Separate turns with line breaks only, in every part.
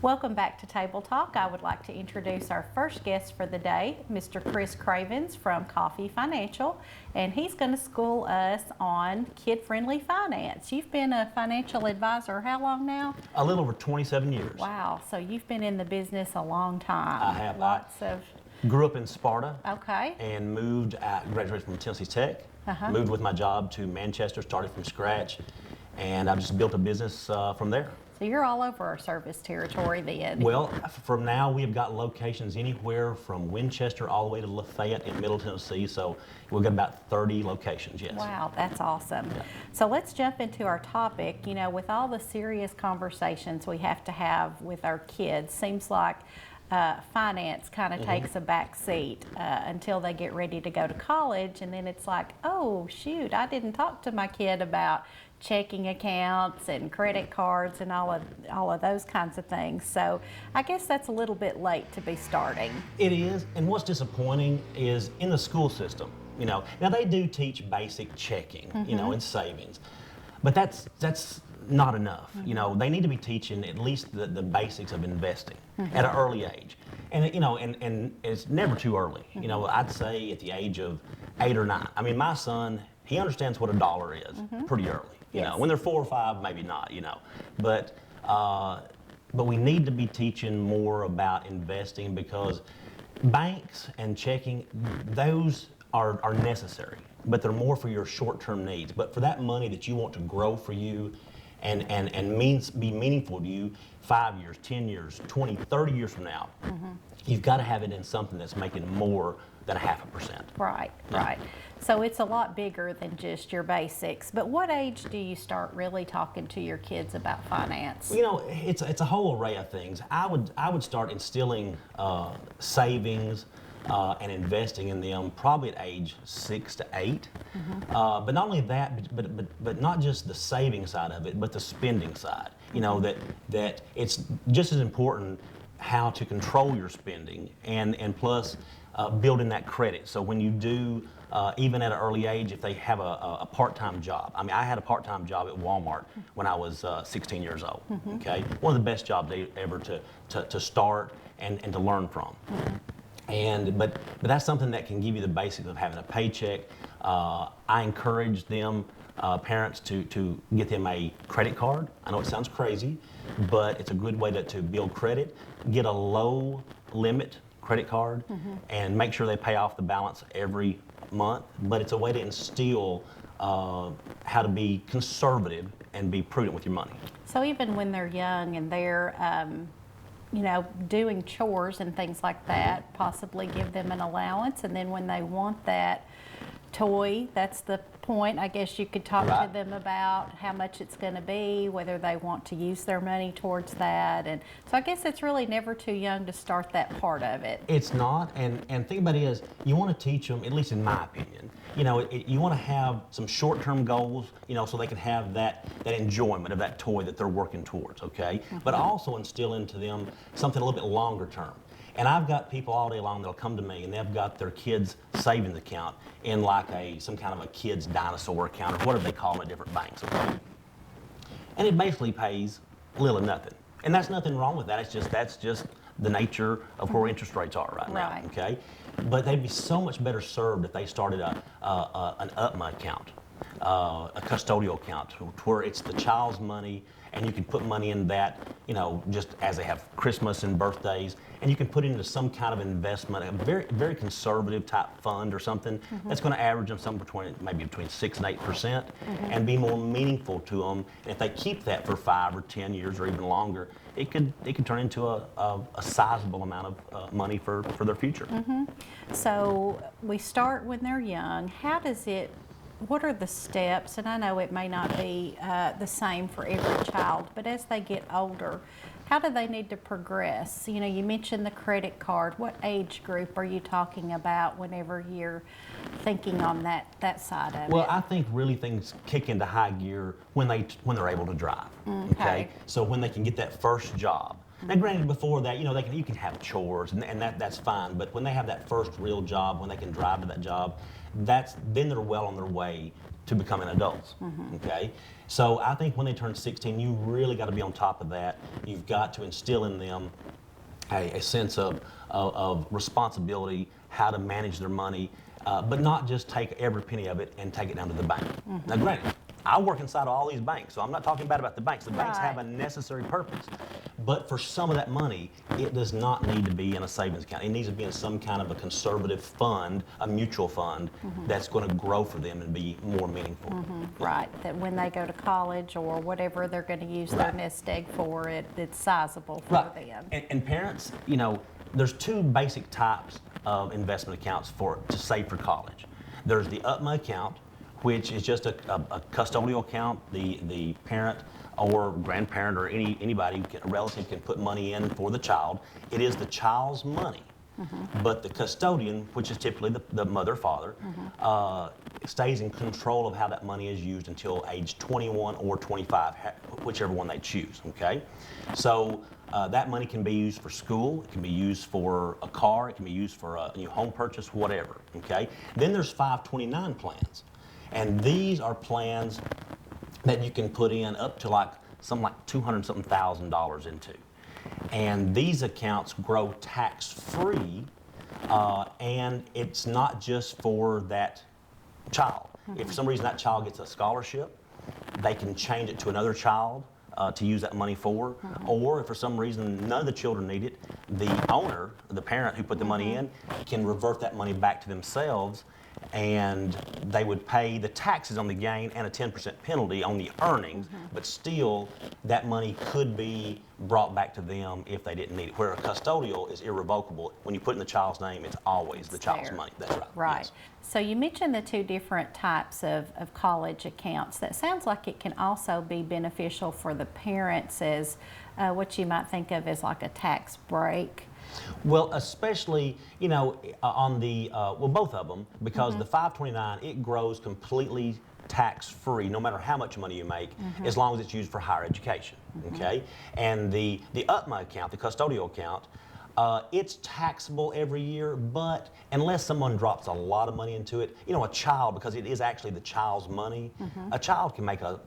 Welcome back to Table Talk. I would like to introduce our first guest for the day, Mr. Chris Cravens from Coffee Financial, and he's going to school us on kid-friendly finance. You've been a financial advisor how long now?
A little over 27 years.
Wow, so you've been in the business a long time.
I have.
Lots of...
Grew up in Sparta.
Okay.
And graduated from Tennessee Tech. Moved with my job to Manchester, started from scratch, and I've just built a business from there.
So you're all over our service territory then.
Well, from now we have got locations anywhere from Winchester all the way to Lafayette in Middle Tennessee, so we've got about 30 locations, yes.
Wow, that's awesome.
Yeah.
So let's jump into our topic. You know, with all the serious conversations we have to have with our kids, seems like finance kind of takes a back seat until they get ready to go to college, and then it's like, oh shoot, I didn't talk to my kid about checking accounts and credit cards and all of those kinds of things. So I guess that's a little bit late to be starting.
It is, and what's disappointing is in the school system, you know, now they do teach basic checking, you know, and savings, but that's not enough. You know, they need to be teaching at least the basics of investing at an early age. And, you know, and it's never too early. You know, I'd say at the age of 8 or 9. I mean, my son, he understands what a dollar is pretty early. You know, when they're 4 or 5, maybe not, you know. But we need to be teaching more about investing, because banks and checking, those are necessary, but they're more for your short-term needs. But for that money that you want to grow for you and be meaningful to you 5 years, 10 years, 20, 30 years from now, you've got to have it in something that's making more than 0.5%.
Right, right. So it's a lot bigger than just your basics. But what age do you start really talking to your kids about finance?
You know, it's a whole array of things. I would start instilling savings and investing in them probably at age 6 to 8. But not only that, but not just the saving side of it, but the spending side. You know, that it's just as important how to control your spending and plus building that credit. So when you do, even at an early age, if they have a part-time job. I mean, I had a part-time job at Walmart when I was 16 years old, okay? One of the best jobs ever to start and to learn from. But that's something that can give you the basics of having a paycheck. I encourage them, parents, to get them a credit card. I know it sounds crazy, but it's a good way to build credit. Get a low limit credit card and make sure they pay off the balance every month. But it's a way to instill how to be conservative and be prudent with your money.
So even when they're young and they're you know, doing chores and things like that, possibly give them an allowance, and then when they want that toy, that's the point. I guess you could talk to them about how much it's going to be, whether they want to use their money towards that. And so I guess it's really never too young to start that part of it.
It's not, and think about it is, you want to teach them, at least in my opinion, you know, you want to have some short-term goals, you know, so they can have that enjoyment of that toy that they're working towards, okay? But also instill into them something a little bit longer term. And I've got people all day long that'll come to me and they've got their kids' savings account in like some kind of a kid's dinosaur account or whatever they call them at different banks, okay? And it basically pays little or nothing. And that's nothing wrong with that. That's just the nature of where interest rates are right now, okay? But they'd be so much better served if they started an UPMA account, a custodial account, where it's the child's money, and you can put money in that, you know, just as they have Christmas and birthdays, and you can put it into some kind of investment, a very, very conservative type fund or something that's going to average them something between 6 and 8%, and be more meaningful to them. And if they keep that for 5 or 10 years or even longer, it could turn into a sizable amount of money for their future.
So we start when they're young. What are the steps? And I know it may not be the same for every child, but as they get older, how do they need to progress? You know, you mentioned the credit card. What age group are you talking about whenever you're thinking on that side of it?
Well, I think really things kick into high gear when they're able to drive. Okay? So when they can get that first job. Now, granted, before that, you can have chores, and that's fine. But when they have that first real job, when they can drive to that job, then they're well on their way to becoming adults. Okay, so I think when they turn 16, you really got to be on top of that. You've got to instill in them a sense of responsibility, how to manage their money, but not just take every penny of it and take it down to the bank. Now, granted, I work inside of all these banks, so I'm not talking bad about the banks. The banks have a necessary purpose. But for some of that money, it does not need to be in a savings account. It needs to be in some kind of a conservative fund, a mutual fund, that's going to grow for them and be more meaningful.
Right, that when they go to college or whatever they're going to use their nest egg for, it's sizable for them.
And parents, there's two basic types of investment accounts to save for college. There's the UTMA account, which is just a custodial account. The parent or grandparent or anybody, a relative, can put money in for the child. It is the child's money. But the custodian, which is typically the mother or father, stays in control of how that money is used until age 21 or 25, whichever one they choose, okay? So that money can be used for school, it can be used for a car, it can be used for a new home purchase, whatever, okay? Then there's 529 plans. And these are plans that you can put in up to something like $200-something thousand into. And these accounts grow tax-free, and it's not just for that child. If for some reason that child gets a scholarship, they can change it to another child to use that money for. Or if for some reason none of the children need it, the owner, the parent who put the money in, can revert that money back to themselves, and they would pay the taxes on the gain and a 10% penalty on the earnings, but still that money could be brought back to them if they didn't need it. Where a custodial is irrevocable. When you put in the child's name, it's always the child's money. That's right.
Right.
Yes.
So you mentioned the two different types of college accounts. That sounds like it can also be beneficial for the parents as what you might think of as like a tax break.
Well, especially, on the, both of them, because the 529, it grows completely tax-free, no matter how much money you make, as long as it's used for higher education, okay? And the UTMA account, the custodial account, it's taxable every year, but unless someone drops a lot of money into it, a child, because it is actually the child's money, a child can make a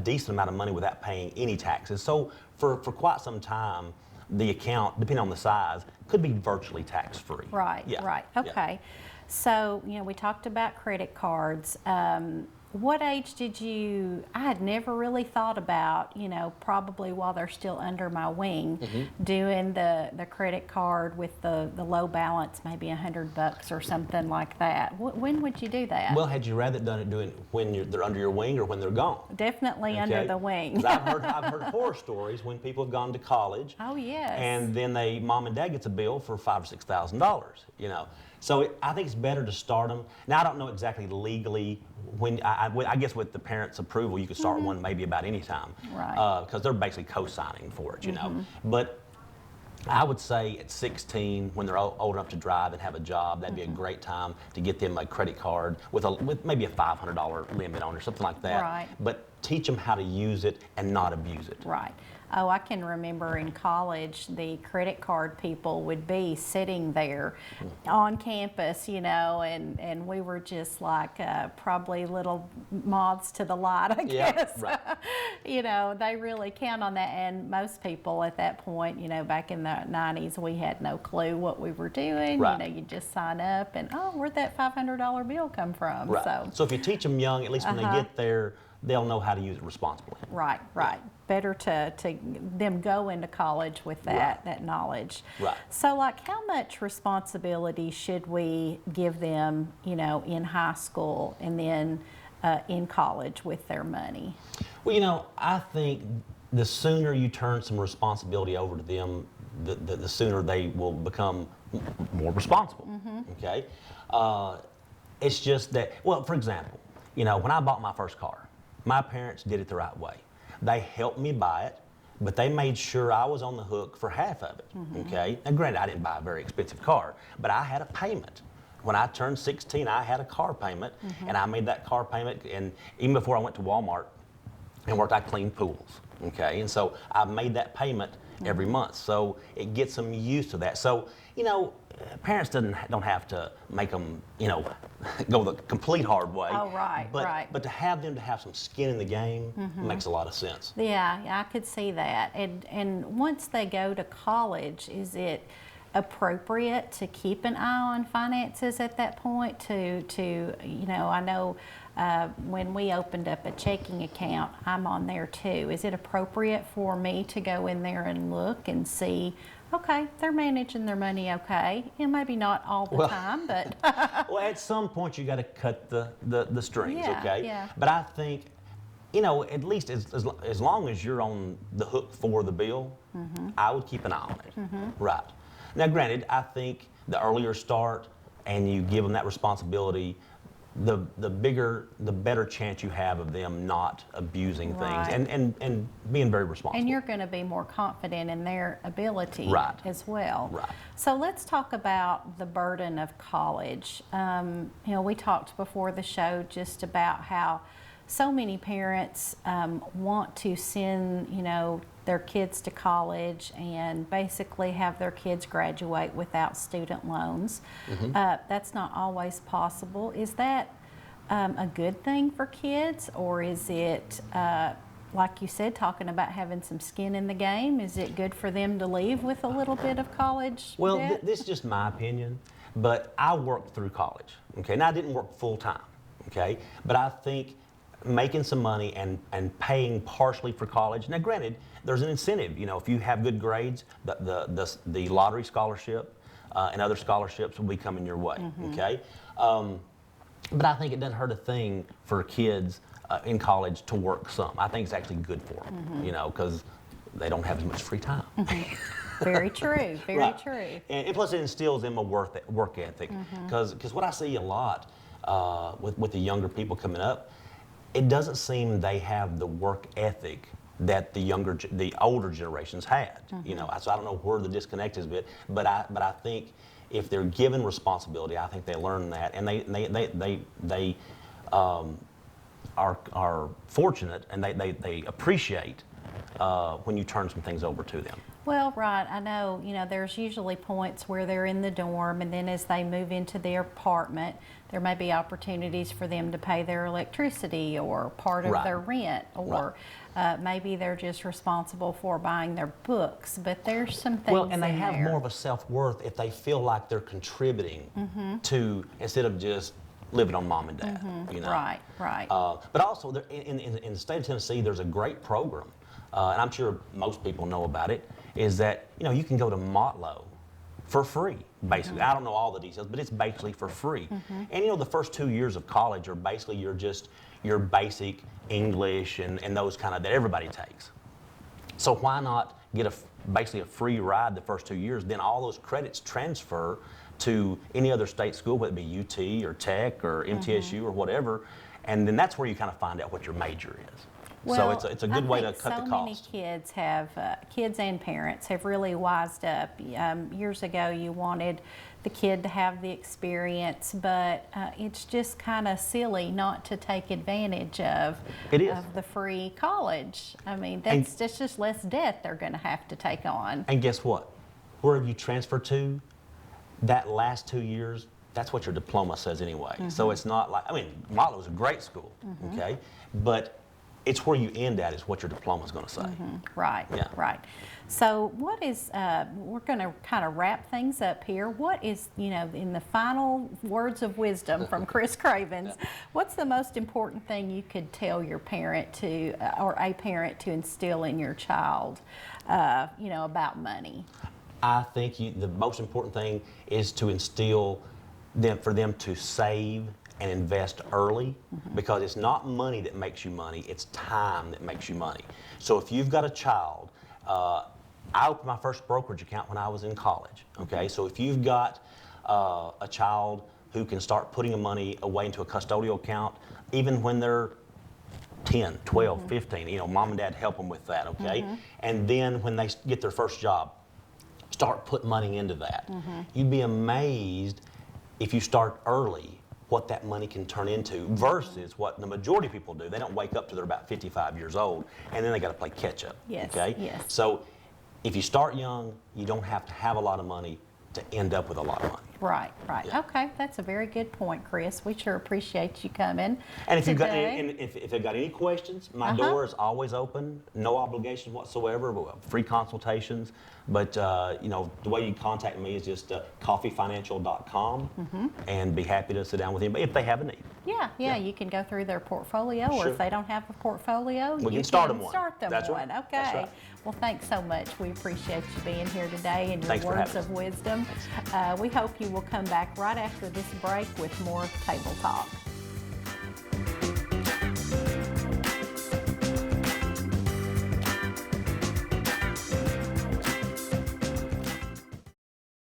decent amount of money without paying any taxes. So for quite some time, the account, depending on the size, could be virtually tax-free.
Right, right, okay. So, we talked about credit cards. What age I had never really thought about, probably while they're still under my wing, doing the credit card with the low balance, maybe $100 or something like that. When would you do that?
Well, had you rather do it when they're under your wing or when they're gone?
Definitely under the wing.
'Cause I've heard horror stories when people have gone to college.
Oh, yes.
And then mom and dad gets a bill for $5,000 or $6,000, So I think it's better to start them. Now, I don't know exactly legally when, I guess with the parents' approval, you could start one maybe about any time.
Right.
Because they're basically co-signing for it, But I would say at 16, when they're old enough to drive and have a job, that'd be a great time to get them a credit card with maybe a $500 limit on it or something like that.
Right.
But teach them how to use it and not abuse it.
Right. Oh, I can remember in college, the credit card people would be sitting there on campus, and we were just like probably little moths to the light, I guess.
Right.
They really count on that. And most people at that point, back in the 90s, we had no clue what we were doing.
Right.
You just sign up and, where'd that $500 bill come from?
Right. So if you teach them young, at least when they get there, they'll know how to use it responsibly.
Right. Better to them go into college with that knowledge.
Right.
So, how much responsibility should we give them, in high school and then in college with their money?
Well, I think the sooner you turn some responsibility over to them, the sooner they will become more responsible. Okay. It's just that, for example, when I bought my first car, my parents did it the right way. They helped me buy it, but they made sure I was on the hook for half of it, okay? Now, granted, I didn't buy a very expensive car, but I had a payment. When I turned 16, I had a car payment, and I made that car payment, and even before I went to Walmart and worked, I cleaned pools, okay? And so I made that payment every month. So it gets them used to that. So, parents don't have to make them, go the complete hard way.
Oh, right,
but,
right.
But to have them to have some skin in the game makes a lot of sense.
Yeah, I could see that. And once they go to college, is it appropriate to keep an eye on finances at that point? I know when we opened up a checking account, I'm on there too. Is it appropriate for me to go in there and look and see, okay, they're managing their money okay, and maybe not all the time, but
well, at some point you got to cut the strings,
Yeah,
okay?
yeah.
But I think, at least as long as you're on the hook for the bill, I would keep an eye on it. Right. Now, granted, I think the earlier start and you give them that responsibility, the better chance you have of them not abusing
Right.
things and being very responsible.
and you're going to be more confident in their ability
Right.
as well.
Right.
So let's talk about the burden of college. We talked before the show just about how so many parents want to send, their kids to college and basically have their kids graduate without student loans. That's not always possible. Is that a good thing for kids, or is it, like you said, talking about having some skin in the game, is it good for them to leave with a little bit of college
Well,
debt?
this is just my opinion, but I worked through college, okay? Now, I didn't work full time, okay? But I think making some money and paying partially for college. Now, granted, there's an incentive. If you have good grades, the lottery scholarship and other scholarships will be coming your way, okay? But I think it doesn't hurt a thing for kids in college to work some. I think it's actually good for them, because they don't have as much free time.
Very true, very
Right.
true.
And plus, it instills in them a work ethic. Because what I see a lot with the younger people coming up, it doesn't seem they have the work ethic that the older generations had. So I don't know where the disconnect is, but I think if they're given responsibility, I think they learn that, and they are fortunate, and they appreciate when you turn some things over to them.
Well, right, I know, there's usually points where they're in the dorm, and then as they move into their apartment, there may be opportunities for them to pay their electricity or part of
Right.
their rent, or maybe they're just responsible for buying their books, but there's some things
Well, and they
in
have
there.
more of a self-worth if they feel like they're contributing to, instead of just living on mom and dad.
Right, right.
But also, in the state of Tennessee, there's a great program, and I'm sure most people know about it, is that, you can go to Motlow for free, basically. I don't know all the details, but it's basically for free. And, the first 2 years of college are basically your basic English and those kind of, that everybody takes. So why not get basically a free ride the first 2 years, then all those credits transfer to any other state school, whether it be UT or Tech or MTSU or whatever, and then that's where you kind of find out what your major is. So it's a good way to cut the cost.
So many kids and parents have really wised up. Years ago, you wanted the kid to have the experience, but it's just kind of silly not to take advantage of the free college. I mean, that's just less debt they're going to have to take on.
And guess what? Wherever you transfer to, that last 2 years, that's what your diploma says anyway. So it's not like, Motlow is a great school, okay? But it's where you end at is what your diploma is going to say.
Right,
Yeah.
right. So what is, we're going to kind of wrap things up here. What is, in the final words of wisdom from Chris Cravens, what's the most important thing you could tell your parent to, or a parent to instill in your child, about money?
I think the most important thing is to instill for them to save and invest early, because it's not money that makes you money, it's time that makes you money. So if you've got a child, I opened my first brokerage account when I was in college, okay? So if you've got a child who can start putting money away into a custodial account, even when they're 10, 12, 15, mom and dad help them with that, okay? And then when they get their first job, start putting money into that. You'd be amazed if you start early what that money can turn into versus what the majority of people do. They don't wake up till they're about 55 years old, and then they got to play catch up.
Yes,
Okay.
yes.
So if you start young, you don't have to have a lot of money to end up with a lot of money.
Right, right.
Yeah.
Okay, that's a very good point, Chris. We sure appreciate you coming
And if you've got
today.
any, and if they've got any questions, my door is always open, no obligation whatsoever, free consultations. But you know, the way you contact me is just coffeefinancial.com, and be happy to sit down with anybody if they have a need.
Yeah, you can go through their portfolio, or
Sure.
if they don't have a portfolio,
We
you
can start them one.
start them
That's
one.
right.
Okay.
That's right.
Well, thanks so much. We appreciate you being here today and your
Thanks for
words
having
of wisdom. We hope you will come back right after this break with more Table Talk.